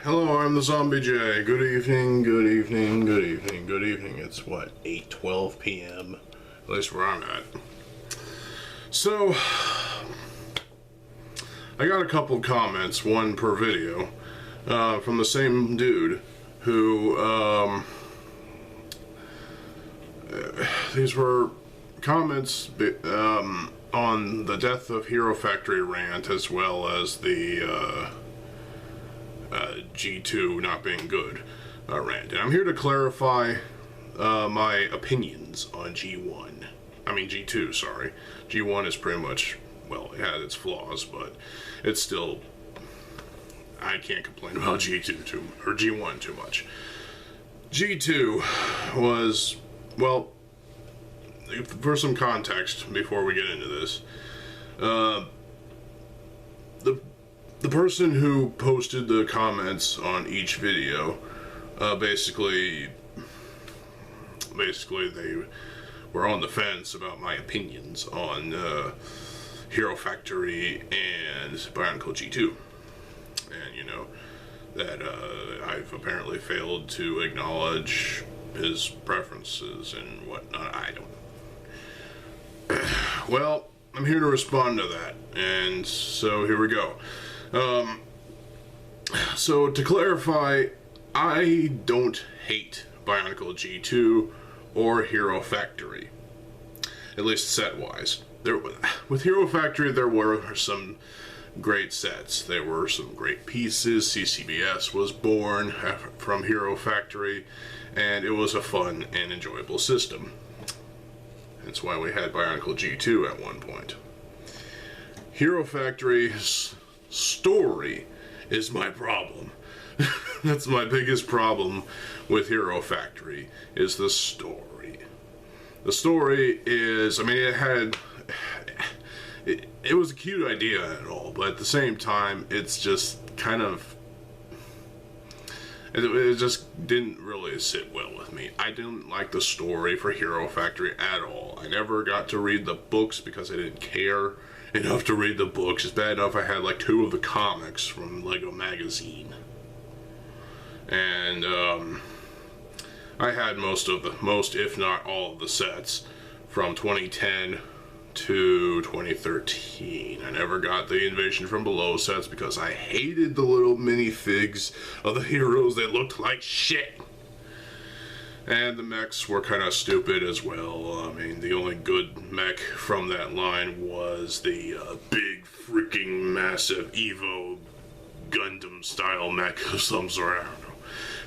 Hello, I'm the TheZOMBIEJ. Good evening, good evening, good evening, good evening. It's what, 8:12 p.m.? At least where I'm at. So, I got a couple comments, one per video, from the same dude who, these were comments on the Death of Hero Factory rant, as well as the G2 not being good rant. And I'm here to clarify my opinions on G2, sorry. G1 is pretty much, well, it had its flaws, but it's still, I can't complain about G1 too much. G2 was, well, for some context before we get into this, the person who posted the comments on each video, basically they were on the fence about my opinions on Hero Factory and Bionicle G2. And, you know, that I've apparently failed to acknowledge his preferences and whatnot. I don't. Well, I'm here to respond to that, and so here we go. So to clarify, I don't hate Bionicle G2 or Hero Factory, at least set-wise. With Hero Factory, there were some great sets. There were some great pieces. CCBS was born from Hero Factory, and it was a fun and enjoyable system. That's why we had Bionicle G2 at one point. Hero Factory's story is my problem. That's my biggest problem with Hero Factory, is the story. The story is, I mean, it was a cute idea and all, but at the same time, it's just kind of, it just didn't really sit well with me. I didn't like the story for Hero Factory at all. I never got to read the books because I didn't care enough to read the books. It's bad enough I had like 2 of the comics from Lego Magazine. And I had most, if not all of the sets from 2010 to 2013. I never got the Invasion from Below sets because I hated the little minifigs of the heroes. They looked like shit. And the mechs were kind of stupid as well. I mean, the only good mech from that line was the big freaking massive Evo Gundam style mech of some sort. I don't know.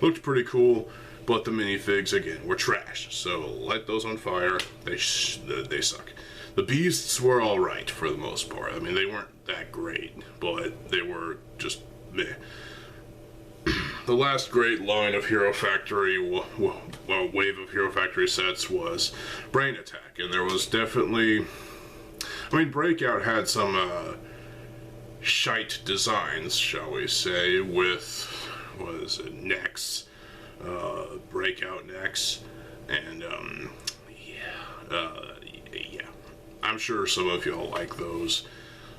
Looked pretty cool, but the minifigs again were trash. So light those on fire. They suck. The beasts were all right for the most part. I mean, they weren't that great, but they were just meh. The last great line of Hero Factory, wave of Hero Factory sets was Brain Attack, and there was definitely, I mean, Breakout had some shite designs, shall we say, with, what is it, necks, Breakout necks, and yeah, I'm sure some of y'all like those,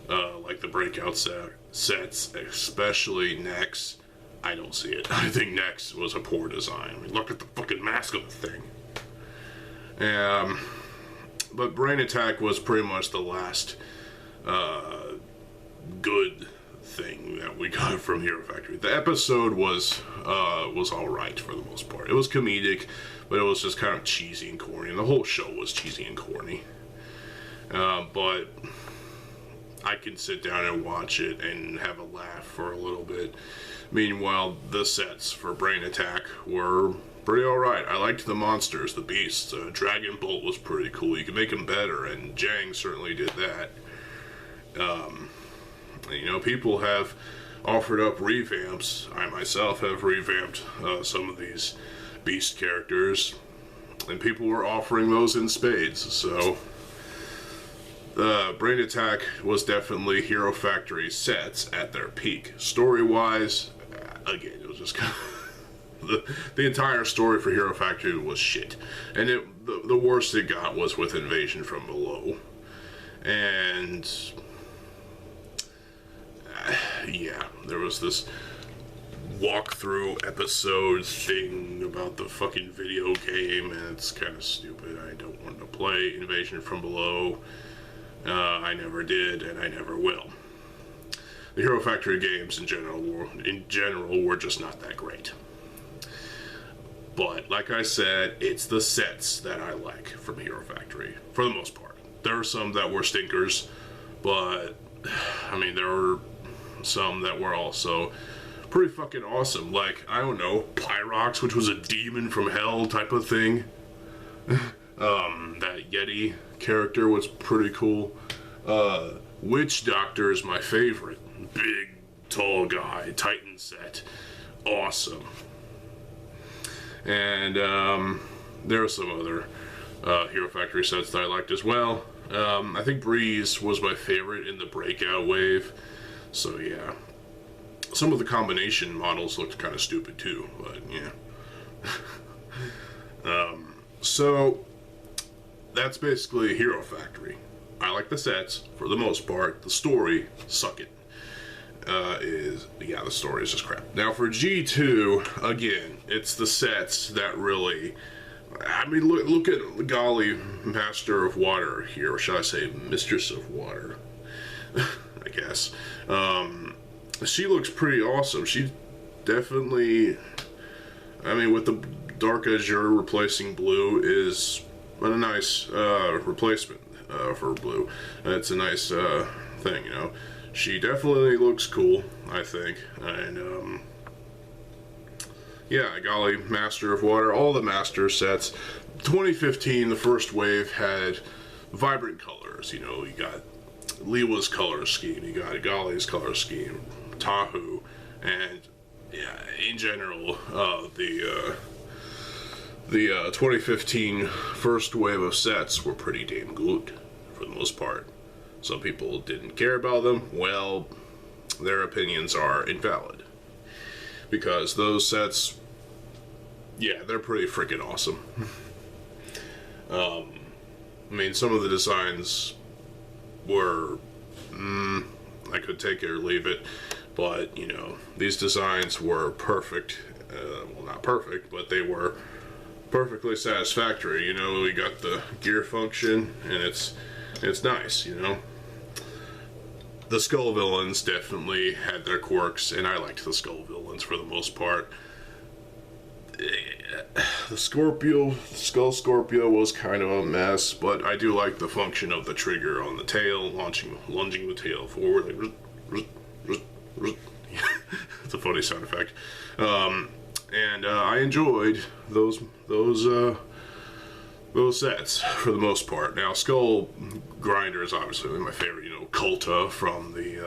like the Breakout sets, especially necks. I don't see it. I think Nex was a poor design. I mean, look at the fucking mask of the thing. But Brain Attack was pretty much the last good thing that we got from Hero Factory. The episode was alright for the most part. It was comedic, but it was just kind of cheesy and corny. And the whole show was cheesy and corny. But I can sit down and watch it and have a laugh for a little bit. Meanwhile, the sets for Brain Attack were pretty alright. I liked the monsters, the beasts. Dragon Bolt was pretty cool. You could make them better, and Jang certainly did that. You know, people have offered up revamps. I myself have revamped some of these beast characters, and people were offering those in spades, so Brain Attack was definitely Hero Factory sets at their peak. Story-wise, again, it was just kind of the entire story for Hero Factory was shit. And the worst it got was with Invasion from Below. And yeah, there was this walkthrough episode thing about the fucking video game, and it's kind of stupid. I don't want to play Invasion from Below. I never did, and I never will. The Hero Factory games in general were just not that great. But like I said, it's the sets that I like from Hero Factory for the most part. There are some that were stinkers, but I mean there were some that were also pretty fucking awesome. Like, I don't know, Pyrox, which was a demon from hell type of thing. That Yeti character was pretty cool. Witch Doctor is my favorite. Big, tall guy, Titan set. Awesome. And there are some other Hero Factory sets that I liked as well. I think Breeze was my favorite in the Breakout wave. So yeah. Some of the combination models looked kind of stupid too, but yeah. So that's basically Hero Factory. I like the sets for the most part. The story, suck it. The story is just crap. Now for G2, again, it's the sets that really, I mean, look at Golly, Master of Water here, or should I say Mistress of Water, I guess. She looks pretty awesome. She definitely, I mean, with the dark azure replacing blue is a nice replacement for blue. It's a nice thing, you know. She definitely looks cool, I think. And yeah, Golly, Master of Water, all the Master sets. 2015, the first wave had vibrant colors. You know, you got Liwa's color scheme, you got Golly's color scheme, Tahu, and yeah, in general, the 2015 first wave of sets were pretty damn good for the most part. Some people didn't care about them. Well, their opinions are invalid, because those sets, yeah, they're pretty freaking awesome. I mean, some of the designs were, I could take it or leave it, but, you know, these designs were perfect. Well, not perfect, but they were perfectly satisfactory. You know, we got the gear function, and it's nice, you know. The Skull Villains definitely had their quirks, and I liked the Skull Villains for the most part. The Skull Scorpio was kind of a mess, but I do like the function of the trigger on the tail, lunging the tail forward. Like, it's a funny sound effect. And I enjoyed those sets for the most part. Now, Skull Grinder is obviously my favorite. You know, Kulta from he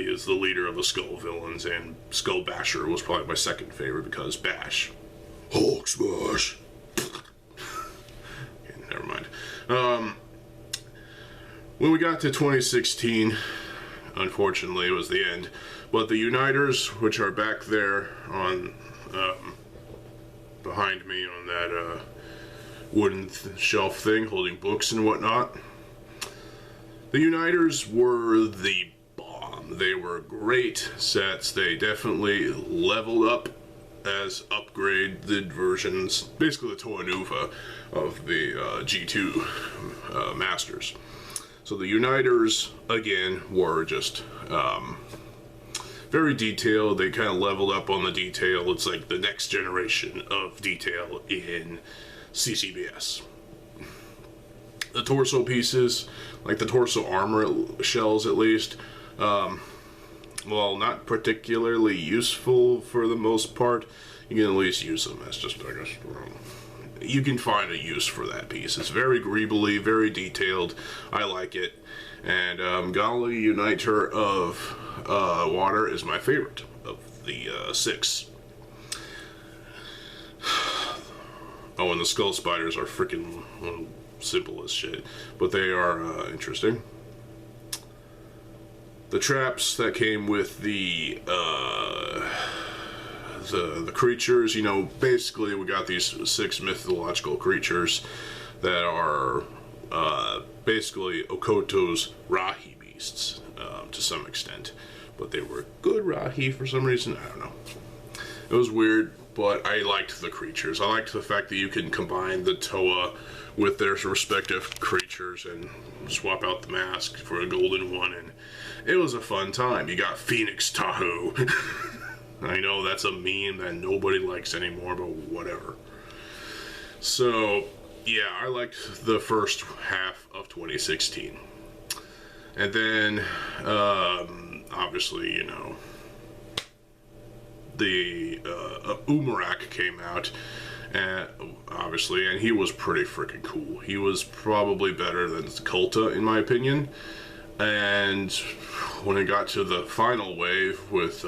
is the leader of the Skull Villains, and Skull Basher was probably my second favorite because Bash. Hulk Smash. Okay, never mind. When we got to 2016, unfortunately, it was the end. But the Uniters, which are back there on behind me on that wooden shelf thing, holding books and whatnot. The Uniters were the bomb. They were great sets. They definitely leveled up as upgraded versions, basically the Toanuva of the G2 Masters. So the Uniters, again, were just very detailed. They kind of leveled up on the detail. It's like the next generation of detail in CCBS. The torso pieces, like the torso armor shells at least, well, not particularly useful for the most part. You can at least use them as just, I guess, you can find a use for that piece. It's very greebly, very detailed. I like it. And Golly Uniter of Water is my favorite of the 6. Oh, and the Skull Spiders are freaking simple as shit, but they are interesting. The traps that came with the creatures, you know, basically we got these 6 mythological creatures that are basically Okoto's Rahi beasts to some extent. but they were good Rahi for some reason. I don't know. It was weird, but I liked the creatures. I liked the fact that you can combine the Toa with their respective creatures and swap out the mask for a golden one, and it was a fun time. You got Phoenix Tahoe. I know that's a meme that nobody likes anymore, but whatever. So, yeah, I liked the first half of 2016. And then, obviously, you know, the Umarak came out, and obviously, and he was pretty freaking cool. He was probably better than Kulta, in my opinion. And when it got to the final wave with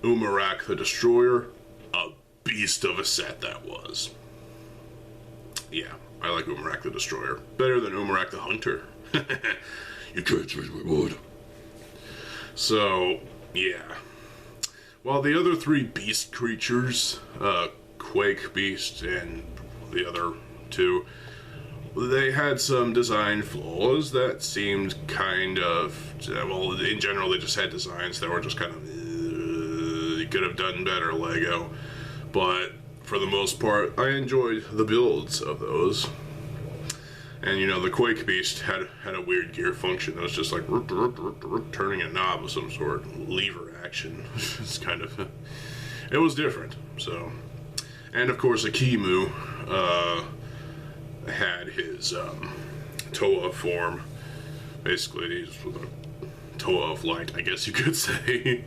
Umarak the Destroyer, a beast of a set that was. Yeah, I like Umarak the Destroyer. Better than Umarak the Hunter. You can't change my mood. So, yeah. While the other three beast creatures, Quake Beast and the other two, they had some design flaws that seemed kind of, well, in general they just had designs that were just kind of, you could have done better, Lego. But for the most part, I enjoyed the builds of those. And you know, the Quake Beast had a weird gear function that was just like turning a knob of some sort, lever action. It's kind of, it was different. So, and of course, Akimu had his Toa form. Basically, he's with a Toa of light, I guess you could say.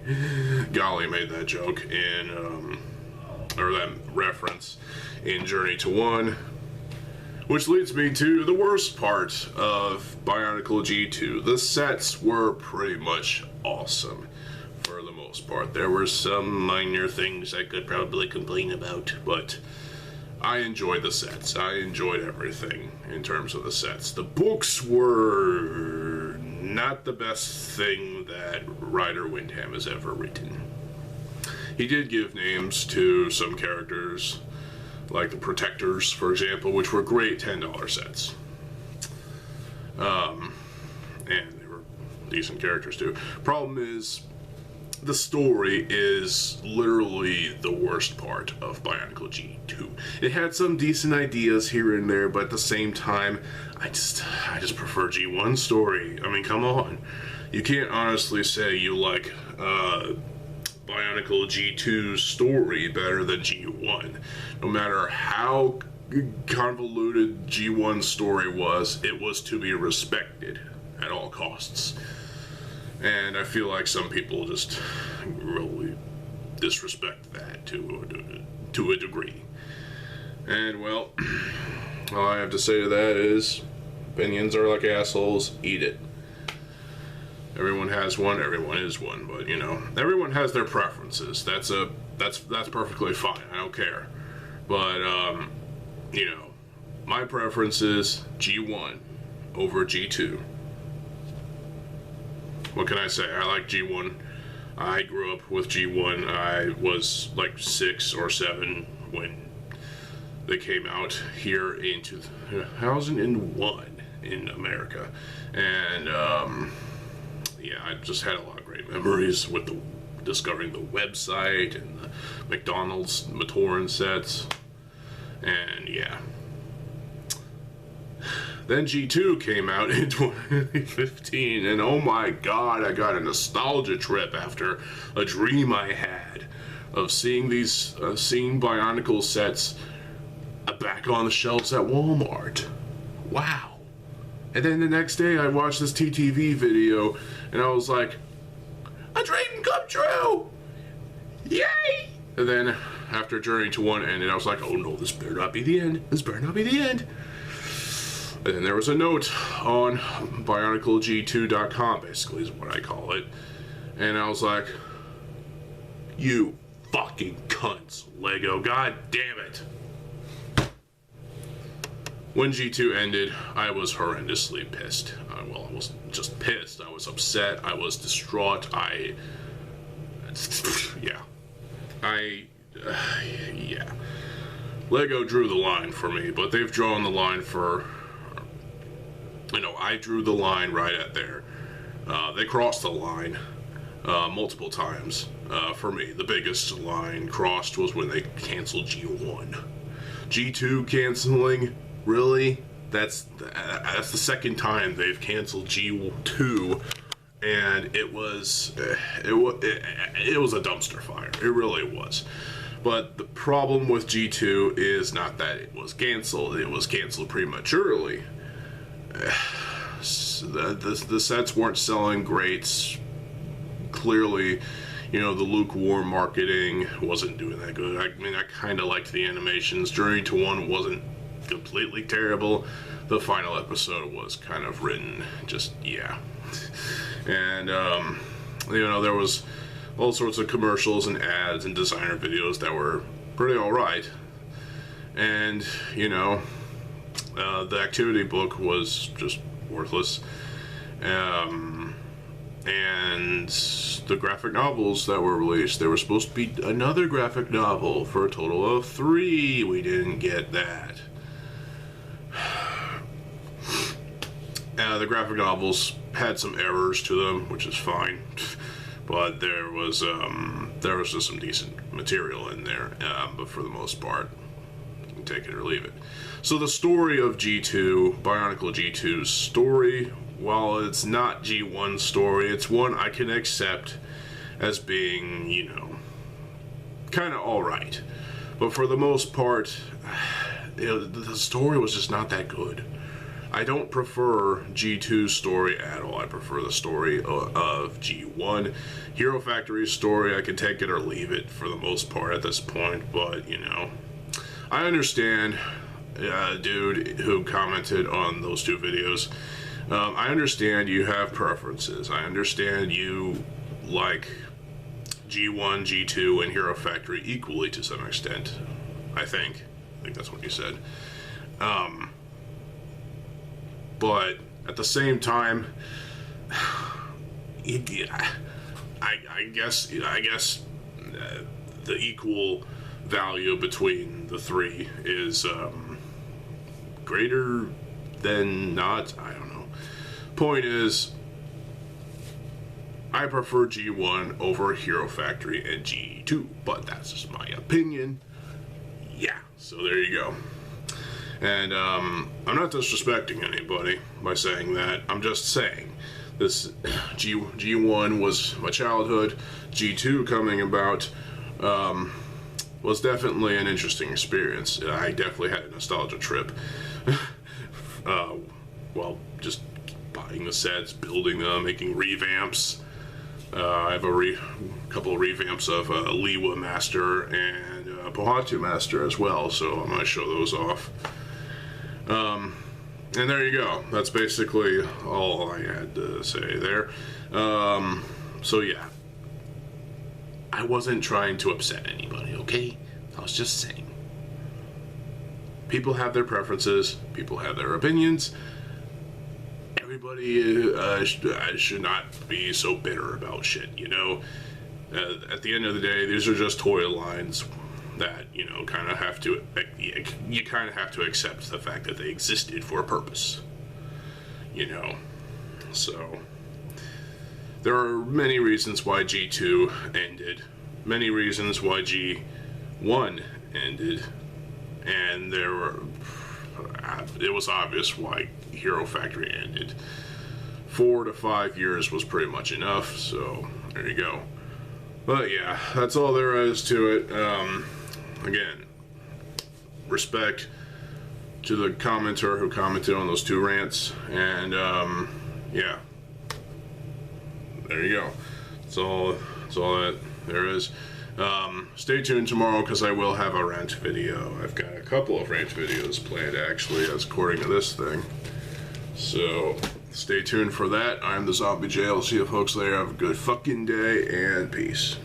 Golly made that joke in, or that reference in Journey to One. Which leads me to the worst part of Bionicle G2. The sets were pretty much awesome for the most part. There were some minor things I could probably complain about, but I enjoyed the sets. I enjoyed everything in terms of the sets. The books were not the best thing that Ryder Windham has ever written. He did give names to some characters, like the Protectors, for example, which were great $10 sets. And they were decent characters too. Problem is, the story is literally the worst part of Bionicle G2. It had some decent ideas here and there, but at the same time, I just prefer G1 story. I mean, come on. You can't honestly say you like Bionicle G2's story better than G1. No matter how convoluted G1's story was, it was to be respected at all costs. And I feel like some people just really disrespect that to a degree. And well, all I have to say to that is, opinions are like assholes, eat it. Everyone has one, everyone is one, but you know, everyone has their preferences. That's perfectly fine. I don't care. But you know, my preference is G1 over G2. What can I say? I like G1. I grew up with G1. I was like 6 or 7 when they came out here in 2001 in America, and yeah, I just had a lot of great memories with discovering the website and the McDonald's Matoran sets, and yeah. Then G2 came out in 2015, and oh my god, I got a nostalgia trip after a dream I had of seeing these Bionicle sets back on the shelves at Walmart. Wow. And then the next day I watched this TTV video, and I was like, a dream come true! Yay! And then after Journey to One ended, I was like, oh no, this better not be the end. This better not be the end. And then there was a note on BionicleG2.com, basically is what I call it. And I was like, you fucking cunts, Lego, god damn it. When G2 ended, I was horrendously pissed. Well, I wasn't just pissed, I was upset, I was distraught, yeah. Yeah. Lego drew the line for me, but they've drawn the line for, you know, I drew the line right at there. They crossed the line. multiple times. For me, the biggest line crossed was when they canceled G1. G2 canceling, really? That's the second time they've canceled G2, and it was a dumpster fire. It really was. But the problem with G2 is not that it was canceled. It was canceled prematurely. The sets weren't selling great. Clearly, the lukewarm marketing wasn't doing that good. I mean, I kind of liked the animations. Journey to One wasn't completely terrible. The final episode was kind of written just, yeah. And, there was all sorts of commercials and ads and designer videos that were pretty alright. And, the activity book was just worthless. And the graphic novels that were released, there was supposed to be another graphic novel for a total of 3. We didn't get that. The graphic novels had some errors to them, which is fine, but there was just some decent material in there. But for the most part, you can take it or leave it. So the story of G2, Bionicle G2's story, while it's not G1's story, it's one I can accept as being, kind of alright. But for the most part, the story was just not that good. I don't prefer G2's story at all. I prefer the story of G1. Hero Factory's story, I can take it or leave it for the most part at this point, but, I understand, dude who commented on those 2 videos. I understand you have preferences. I understand you like G1, G2, and Hero Factory equally to some extent. I think that's what you said. But at the same time, I guess the equal value between the 3 is greater than not. I don't know. Point is, I prefer G1 over Hero Factory and G2, but that's just my opinion. Yeah, so there you go. And I'm not disrespecting anybody by saying that. I'm just saying this G1 was my childhood. G2 coming about was definitely an interesting experience. I definitely had a nostalgia trip. Just buying the sets, building them, making revamps. I have a couple of revamps of Liwa Master and Pohatu Master as well, so I'm going to show those off. And there you go. That's basically all I had to say there. So yeah. I wasn't trying to upset anybody, okay? I was just saying. People have their preferences. People have their opinions. Everybody should not be so bitter about shit, At the end of the day, these are just toy lines that, kind of have to, you kind of have to accept the fact that they existed for a purpose, So, there are many reasons why G2 ended, many reasons why G1 ended, and it was obvious why Hero Factory ended. 4 to 5 years was pretty much enough, so there you go. But yeah, that's all there is to it. Again, respect to the commenter who commented on those 2 rants, and yeah, there you go. That's all that there is. Stay tuned tomorrow because I will have a rant video. I've got a couple of rant videos planned actually, as according to this thing. So stay tuned for that. I'm TheZOMBIEJ. I'll see you folks later. Have a good fucking day and peace.